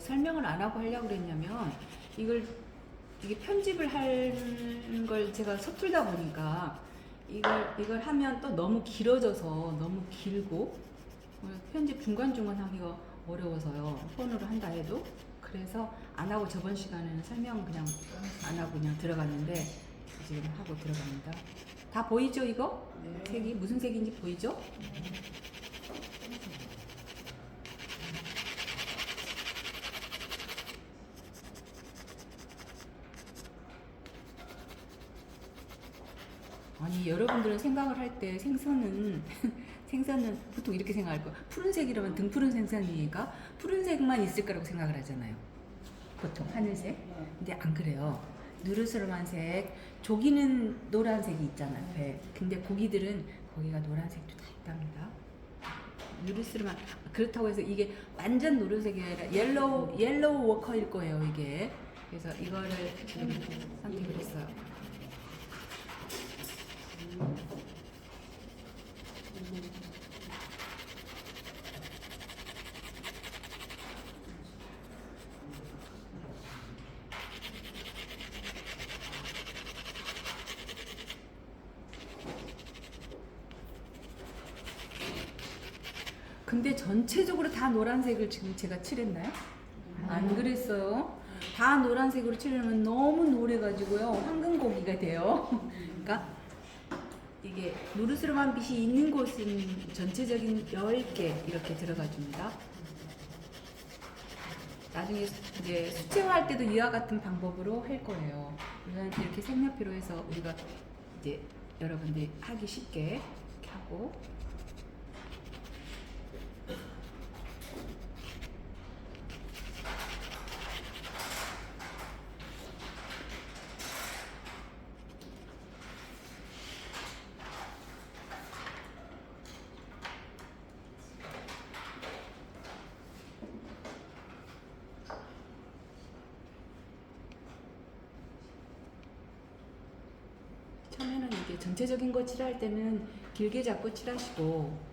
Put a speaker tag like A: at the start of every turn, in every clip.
A: 설명을 안 하고 하려고 그랬냐면 이게 편집을 하는 걸 제가 서툴다 보니까 이걸 하면 또 너무 길어져서 너무 길고 편집 중간중간 하기가 어려워서요. 폰으로 한다 해도. 그래서 안 하고 저번 시간에는 설명 그냥 안 하고 그냥 들어갔는데 지금 하고 들어갑니다. 다 보이죠 이거?
B: 네.
A: 색이 무슨 색인지 보이죠? 아니 여러분들은 생각을 할 때 생선은 생선은 보통 이렇게 생각할 거야. 푸른색이라면 등푸른 생선이니까 푸른색만 있을 거라고 생각을 하잖아요. 보통 하늘색. 근데 안 그래요. 누르스름한색, 조기는 노란색이 있잖아요. 배. 근데 고기들은 거기가 노란색도 다 있답니다. 누르스름한 그렇다고 해서 이게 완전 노란색이 아니라 옐로우 워커일 거예요. 이게. 그래서 이거를 지금 선택을 했어요. 근데 전체적으로 다 노란색을 지금 제가 칠했나요? 안 그랬어요. 다 노란색으로 칠하면 너무 노래가지고요. 황금고기가 돼요. 그러니까 이게 노르스름한 빛이 있는 곳은 전체적인 10개 이렇게 들어가 줍니다. 나중에 이제 수채화할 때도 이와 같은 방법으로 할 거예요. 우선 이렇게 색연필로 해서 우리가 이제 여러분들이 하기 쉽게 이렇게 하고 처음에는 이게 전체적인 거 칠할 때는 길게 잡고 칠하시고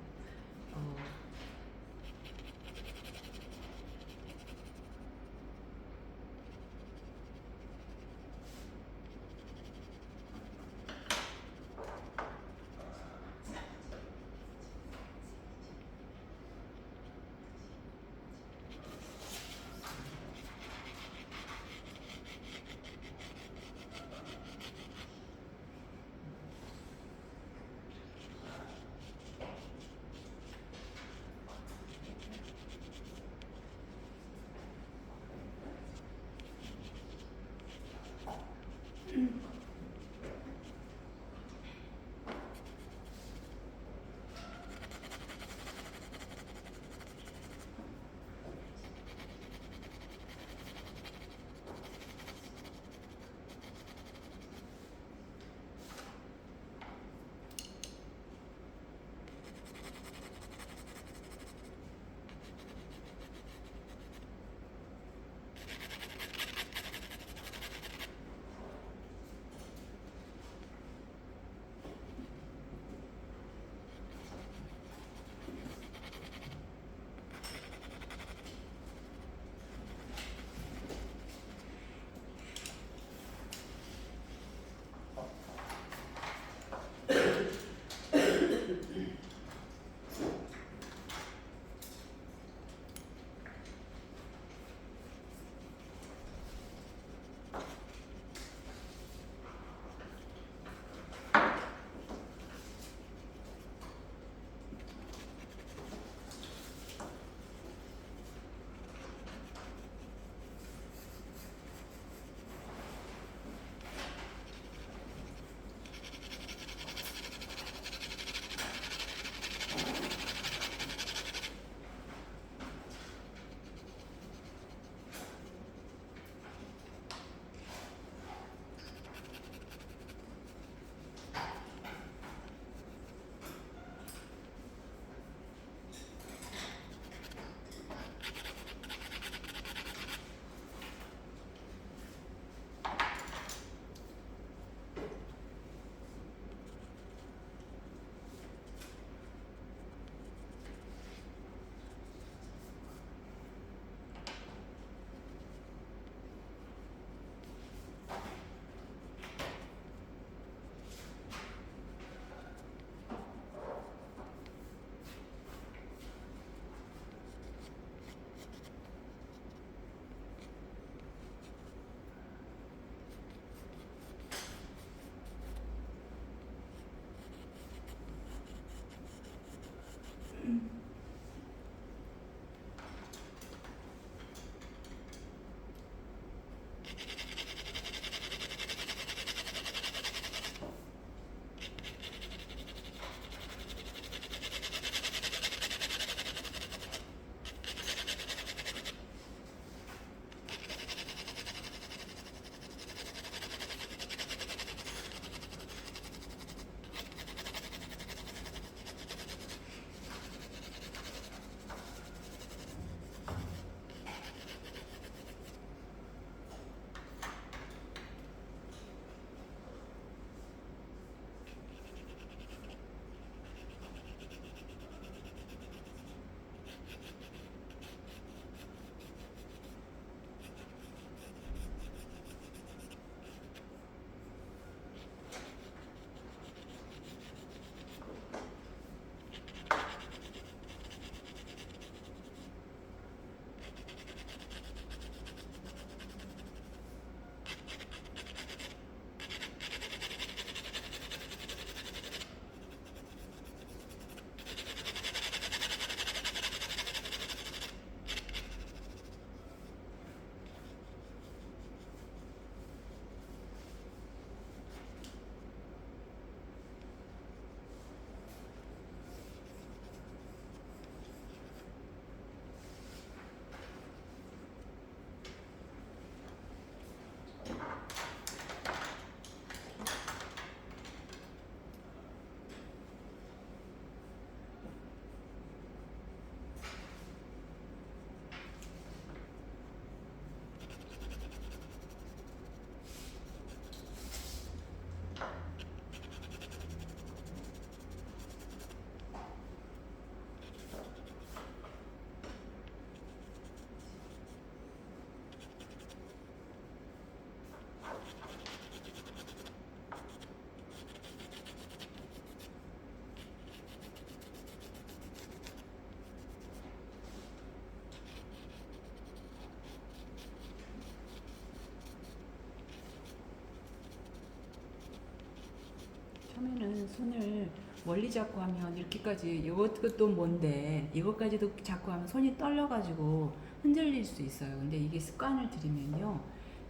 A: 손을 멀리 잡고 하면 이렇게까지 이것도 뭔데 이것까지도 잡고 하면 손이 떨려가지고 흔들릴 수 있어요. 근데 이게 습관을 들이면요,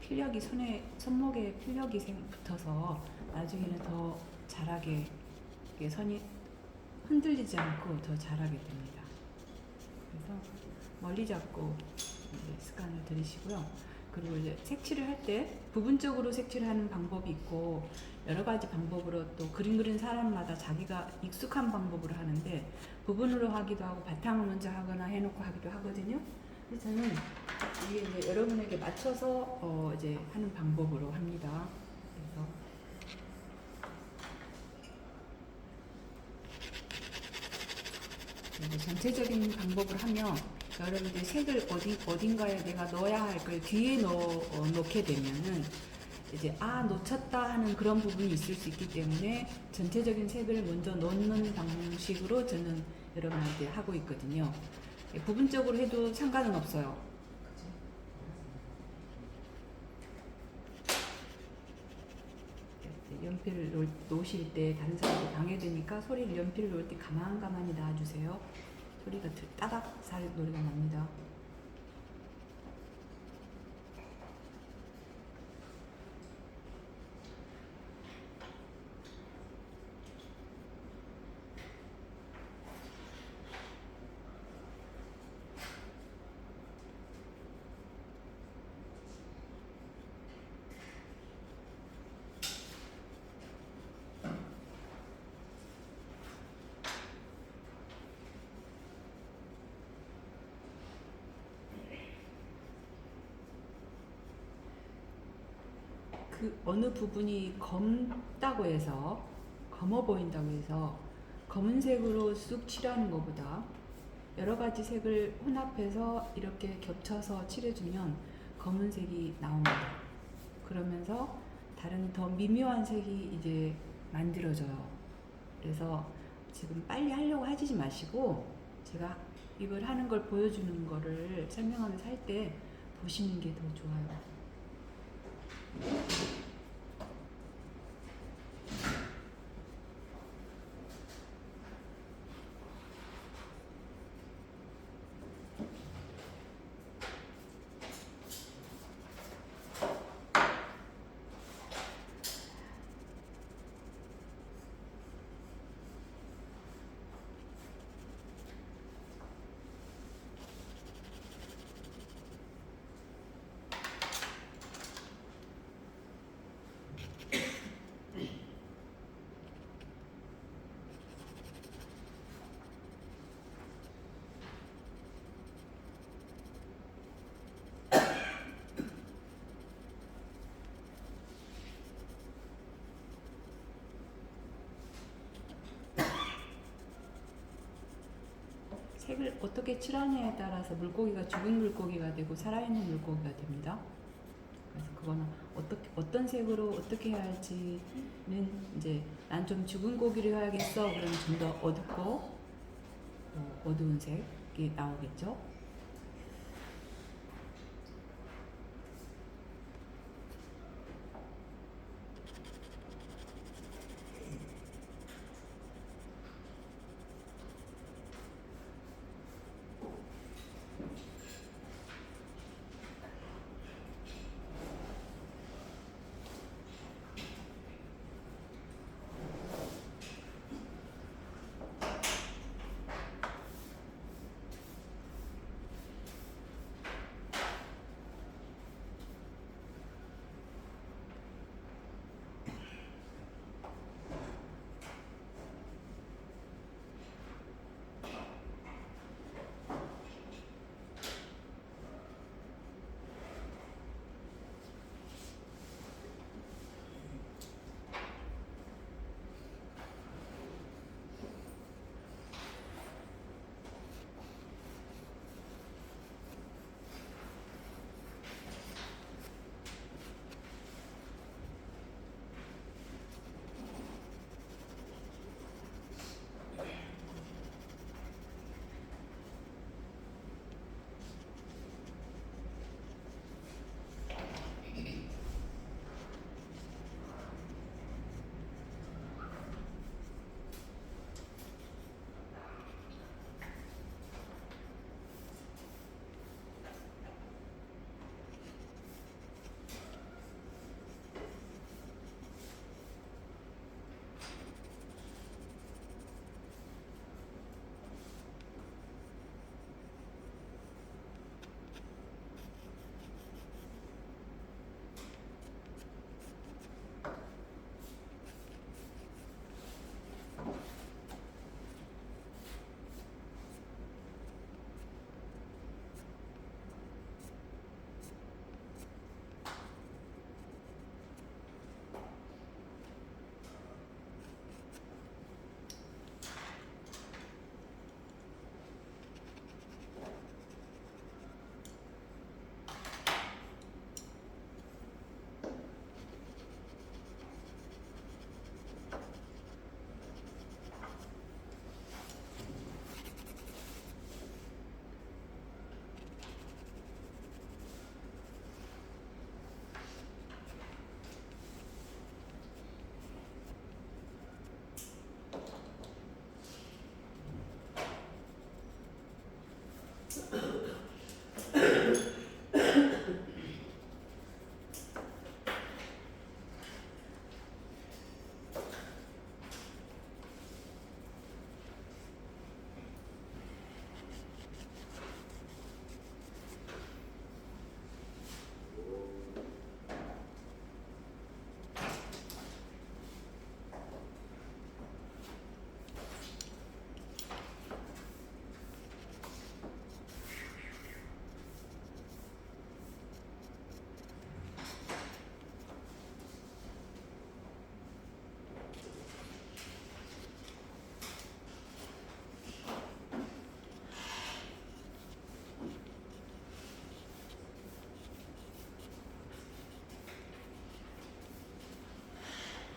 A: 필력이 손목에 필력이 붙어서 나중에는 더 잘하게 이게 손이 흔들리지 않고 더 잘하게 됩니다. 그래서 멀리 잡고 이제 습관을 들이시고요. 그리고 이제 색칠을 할 때 부분적으로 색칠을 하는 방법이 있고 여러 가지 방법으로 또 그림 그리는 사람마다 자기가 익숙한 방법으로 하는데 부분으로 하기도 하고 바탕을 먼저 하거나 해놓고 하기도 하거든요. 그래서 저는 이게 이제 여러분에게 맞춰서 이제 하는 방법으로 합니다. 그래서 전체적인 방법을 하면 여러분들 색을 어딘가에 내가 넣어야 할 걸 뒤에 놓게 되면은 이제 놓쳤다 하는 그런 부분이 있을 수 있기 때문에 전체적인 색을 먼저 넣는 방식으로 저는 여러분한테 하고 있거든요. 부분적으로 해도 상관은 없어요. 연필을 놓으실 때 다른 사람이 방해되니까 소리를 연필을 놓을 때 가만히 놔주세요. 소리가 따닥 살 노래가 납니다. 그 어느 부분이 검다고 해서 검어 보인다고 해서 검은색으로 쑥 칠하는 것보다 여러 가지 색을 혼합해서 이렇게 겹쳐서 칠해주면 검은색이 나옵니다. 그러면서 다른 더 미묘한 색이 이제 만들어져요. 그래서 지금 빨리 하려고 하지 마시고 제가 이걸 하는 걸 보여주는 거를 설명하면서 할 때 보시는 게 더 좋아요. 색을 어떻게 칠하느냐에 따라서 물고기가 죽은 물고기가 되고 살아있는 물고기가 됩니다. 그래서 그거는 어떤 색으로 어떻게 해야 할지는 이제 난 좀 죽은 고기를 해야겠어. 그러면 좀 더 어둡고 어두운 색이 나오겠죠.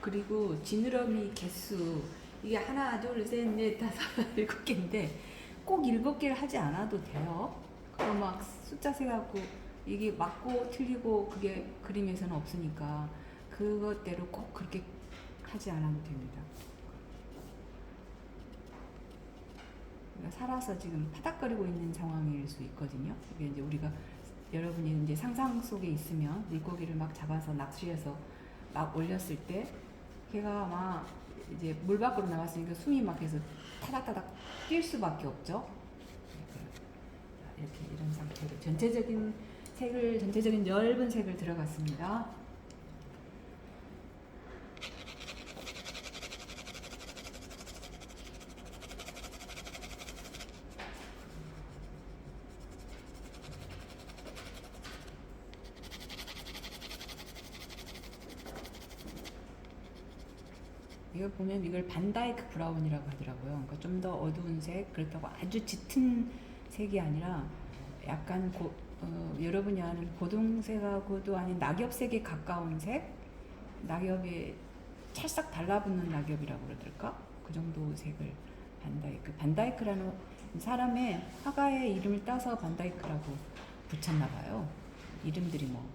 A: 그리고 지느러미 개수 이게 하나, 둘, 셋, 넷, 다섯, 일곱 개인데 꼭 일곱 개를 하지 않아도 돼요. 그거 막 숫자 세갖고 이게 맞고 틀리고 그게 그림에서는 없으니까 그것대로 꼭 그렇게 하지 않아도 됩니다. 살아서 지금 파닥거리고 있는 상황일 수 있거든요. 이게 이제 우리가 여러분이 이제 상상 속에 있으면 물고기를 막 잡아서 낚시해서 막 올렸을 때 걔가 막 이제 물 밖으로 나왔으니까 숨이 막혀서 타닥타닥 뛸 수밖에 없죠. 이렇게 이런 상태로 전체적인 넓은 색을 들어갔습니다. 이거 보면 이걸 반다이크 브라운이라고 하더라고요. 그러니까 좀 더 어두운 색, 그렇다고 아주 짙은 색이 아니라 약간 여러분이 아는 고동색하고도 아닌 낙엽색에 가까운 색, 낙엽에 찰싹 달라붙는 낙엽이라고 그러더랄까? 그 정도 색을 반다이크라는 사람의 화가의 이름을 따서 반다이크라고 붙였나 봐요. 이름들이 뭐.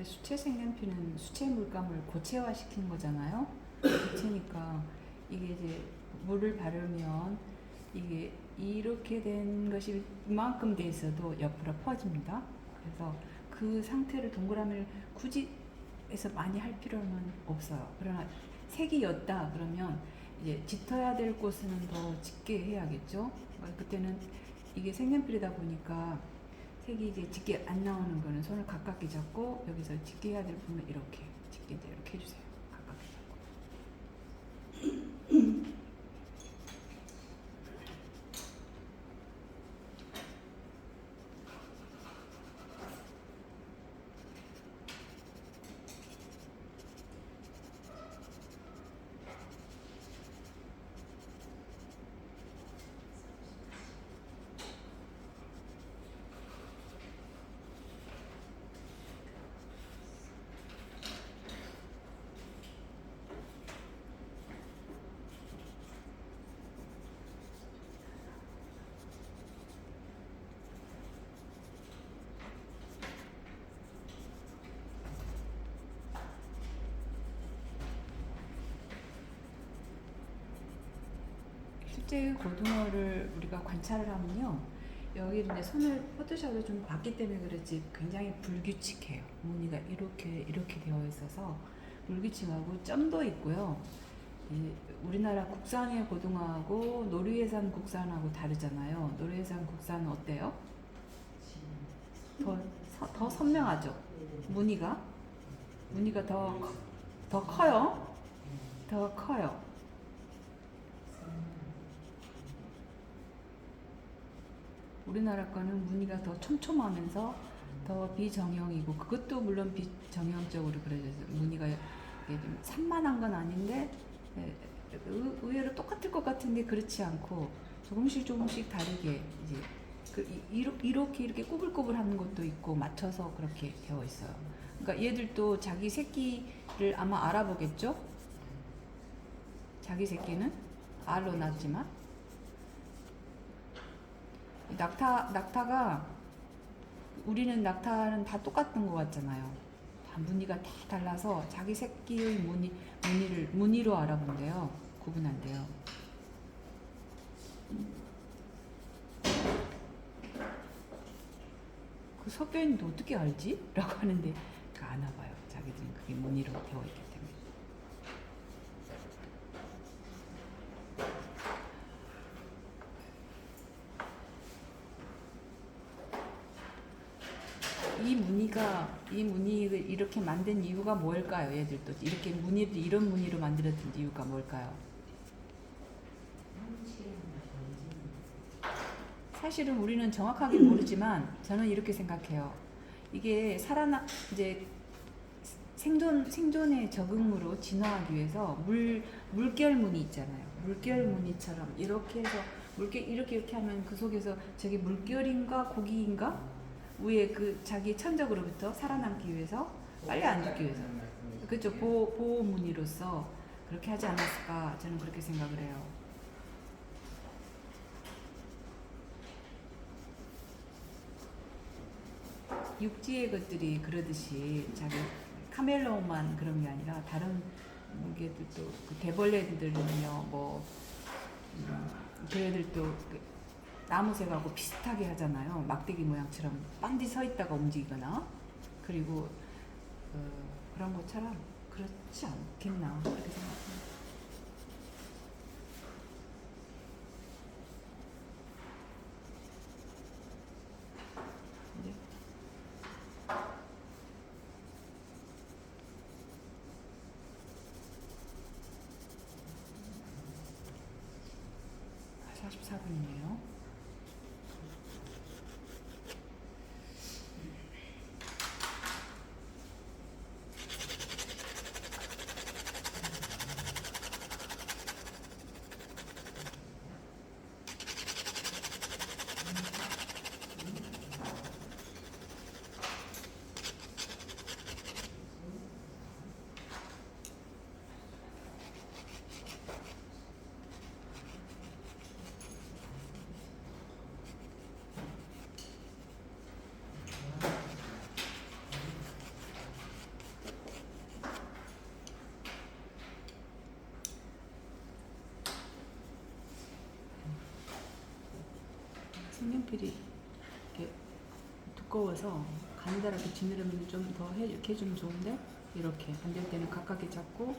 A: 사실 수채 색연필은 수채 물감을 고체화시킨 거잖아요. 고체니까 이게 이제 물을 바르면 이게 이렇게 된 것이 이만큼 돼 있어도 옆으로 퍼집니다. 그래서 그 상태를 동그라미를 굳이 해서 많이 할 필요는 없어요. 그러나 색이 옅다 그러면 이제 짙어야 될 곳은 더 짙게 해야겠죠. 그때는 이게 색연필이다 보니까 색이 이제 짙게 안 나오는 거는 손을 가깝게 잡고 여기서 짙게 해야 될 부분은 이렇게 짙게 이렇게 해주세요. 가깝게 잡고. 실제 고등어를 우리가 관찰을 하면요, 여기 이제 손을 포토샵을 좀 봤기 때문에 그렇지 굉장히 불규칙해요. 무늬가 이렇게 되어 있어서 불규칙하고 점도 있고요. 우리나라 국산의 고등어하고 노르웨이산 국산하고 다르잖아요. 노르웨이산 국산은 어때요? 더 선명하죠. 무늬가 더 커요. 더 커요. 우리나라 거는 무늬가 더 촘촘하면서 더 비정형이고, 그것도 물론 비정형적으로 그려져서 무늬가 좀 산만한 건 아닌데 의외로 똑같을 것 같은데 그렇지 않고 조금씩 다르게 이제 이렇게 꾸불꾸불 하는 것도 있고 맞춰서 그렇게 되어 있어요. 그러니까 얘들도 자기 새끼를 아마 알아보겠죠? 자기 새끼는 알로 낳지만 낙타가 우리는 낙타는 다 똑같은 것 같잖아요. 다 무늬가 다 달라서 자기 새끼의 무늬로 알아본대요. 구분한대요. 그 석교인도 어떻게 알지? 라고 하는데 아나 봐요. 자기들은 그게 무늬로 되어 있기 때문에. 이 무늬를 이렇게 만든 이유가 뭘까요? 얘들도 이렇게 이런 무늬로 만들었던 이유가 뭘까요? 사실은 우리는 정확하게 모르지만 저는 이렇게 생각해요. 이게 이제 생존의 적응으로 진화하기 위해서 물결 무늬 있잖아요. 물결 무늬처럼 이렇게 해서 이렇게 하면 그 속에서 저게 물결인가 고기인가? 위에 그 자기 천적으로부터 살아남기 위해서, 빨리 안 죽기 위해서, 그렇죠. 보호 무늬로서 그렇게 하지 않았을까, 저는 그렇게 생각을 해요. 육지의 것들이 그러듯이 자기 카멜레온만 그런 게 아니라 다른 개들도, 그 대벌레들은요, 걔네들도 그 나무새하고 비슷하게 하잖아요. 막대기 모양처럼 반드시 서 있다가 움직이거나. 그리고 그런 것처럼 그렇지 않겠나 그렇게 생각합니다. 네. 44분이네요. 색연필이 이렇게 두꺼워서 가느다랗게 지느러미는 좀 더 이렇게 해주면 좋은데 이렇게 안 될 때는 가깝게 잡고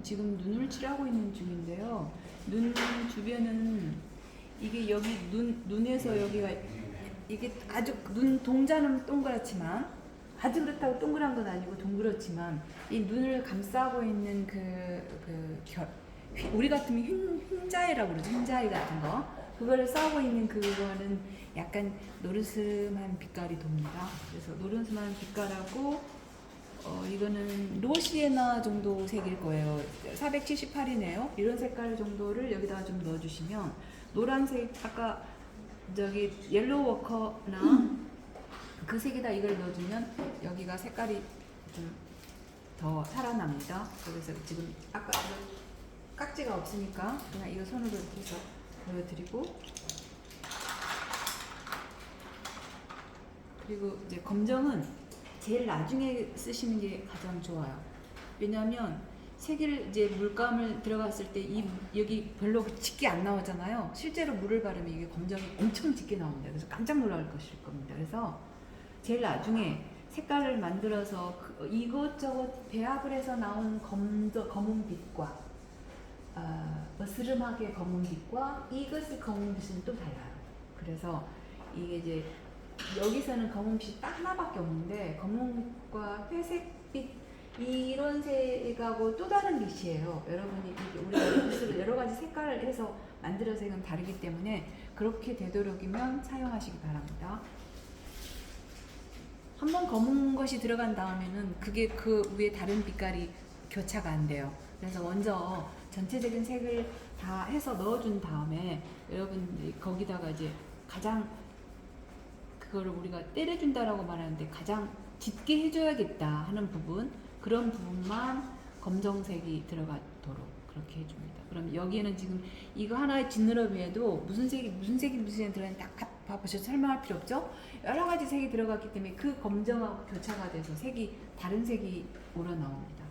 A: 지금 눈을 칠하고 있는 중인데요. 눈 주변은 이게 여기 눈에서 여기가 이게 아주 눈 동자는 동그랗지만 아주 그렇다고 동그란 건 아니고 동그랗지만 이 눈을 감싸고 있는 우리 같으면 흰자위라고 그러죠. 흰자위 같은 거. 그거를 싸고 있는 그거는 약간 노르스한 빛깔이 돕니다. 그래서 노르스한 빛깔하고 이거는 로시에나 정도 색일 거예요. 478이네요. 이런 색깔 정도를 여기다가 좀 넣어주시면 노란색 아까 저기 옐로우 워커나 그 색에다 이걸 넣어주면 여기가 색깔이 좀 더 살아납니다. 그래서 지금 아까 깍지가 없으니까 그냥 이거 손으로 해서 보여드리고, 그리고 이제 검정은 제일 나중에 쓰시는 게 가장 좋아요. 왜냐하면 색을 이제 물감을 들어갔을 때 여기 별로 짙게 안 나오잖아요. 실제로 물을 바르면 이게 검정이 엄청 짙게 나옵니다. 그래서 깜짝 놀랄 것일 겁니다. 그래서 제일 나중에 색깔을 만들어서 이것저것 배합을 해서 나온 검은 빛과 어스름하게 검은 빛과 이것의 검은 빛은 또 달라요. 그래서 이게 이제 여기서는 검은 빛이 딱 하나밖에 없는데 검은과 회색빛 이런 색하고 또 다른 빛이에요. 여러분이 우리가 빛으로 여러 가지 색깔을 해서 만들어서 이건 다르기 때문에 그렇게 되도록이면 사용하시기 바랍니다. 한번 검은 것이 들어간 다음에는 그게 그 위에 다른 빛깔이 교차가 안 돼요. 그래서 먼저 전체적인 색을 다 해서 넣어준 다음에 여러분들이 거기다가 이제 가장 그거를 우리가 때려준다라고 말하는데 가장 짙게 해줘야겠다 하는 부분, 그런 부분만 검정색이 들어가도록 그렇게 해줍니다. 그럼 여기에는 지금 이거 하나의 지느러미에도 무슨 색이 들어있는지 딱 봐보셔서 설명할 필요 없죠? 여러 가지 색이 들어갔기 때문에 그 검정하고 교차가 돼서 색이 다른 색이 우러나옵니다.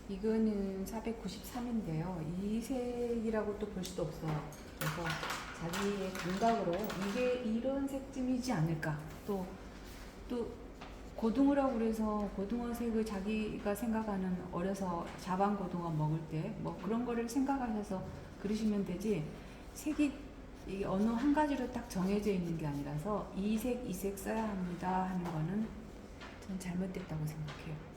A: 이거는 493인데요. 이 색이라고 또 볼 수도 없어요. 그래서 자기의 감각으로 이게 이런 색쯤이지 않을까. 또 고등어라고 그래서 고등어 색을 자기가 생각하는 어려서 자반 고등어 먹을 때 뭐 그런 거를 생각하셔서 그러시면 되지, 색이 이게 어느 한 가지로 딱 정해져 있는 게 아니라서 이 색 써야 합니다 하는 거는 전 잘못됐다고 생각해요.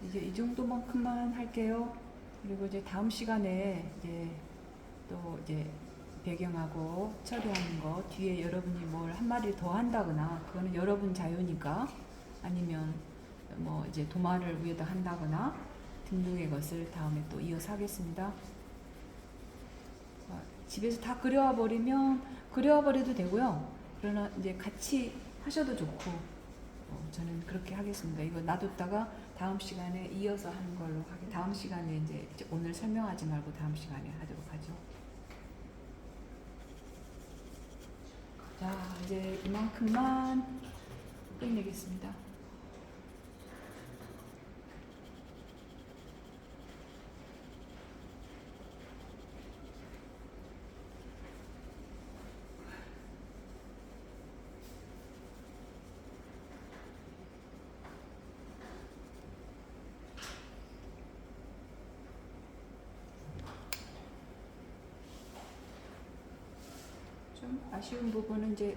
A: 이제 이 정도만큼만 할게요. 그리고 이제 다음 시간에 이제 배경하고 처리하는 거 뒤에 여러분이 뭘 한 마디 더 한다거나 그거는 여러분 자유니까, 아니면 뭐 이제 도마를 위에다 한다거나 등등의 것을 다음에 또 이어서 하겠습니다. 집에서 다 그려와 버려도 되고요. 그러나 이제 같이 하셔도 좋고, 저는 그렇게 하겠습니다. 이거 놔뒀다가 다음 시간에 이어서 하는 걸로 다음 시간에 이제 오늘 설명하지 말고 다음 시간에 하도록 하죠. 자, 이제 이만큼만 끝내겠습니다. 좀 아쉬운 부분은 이제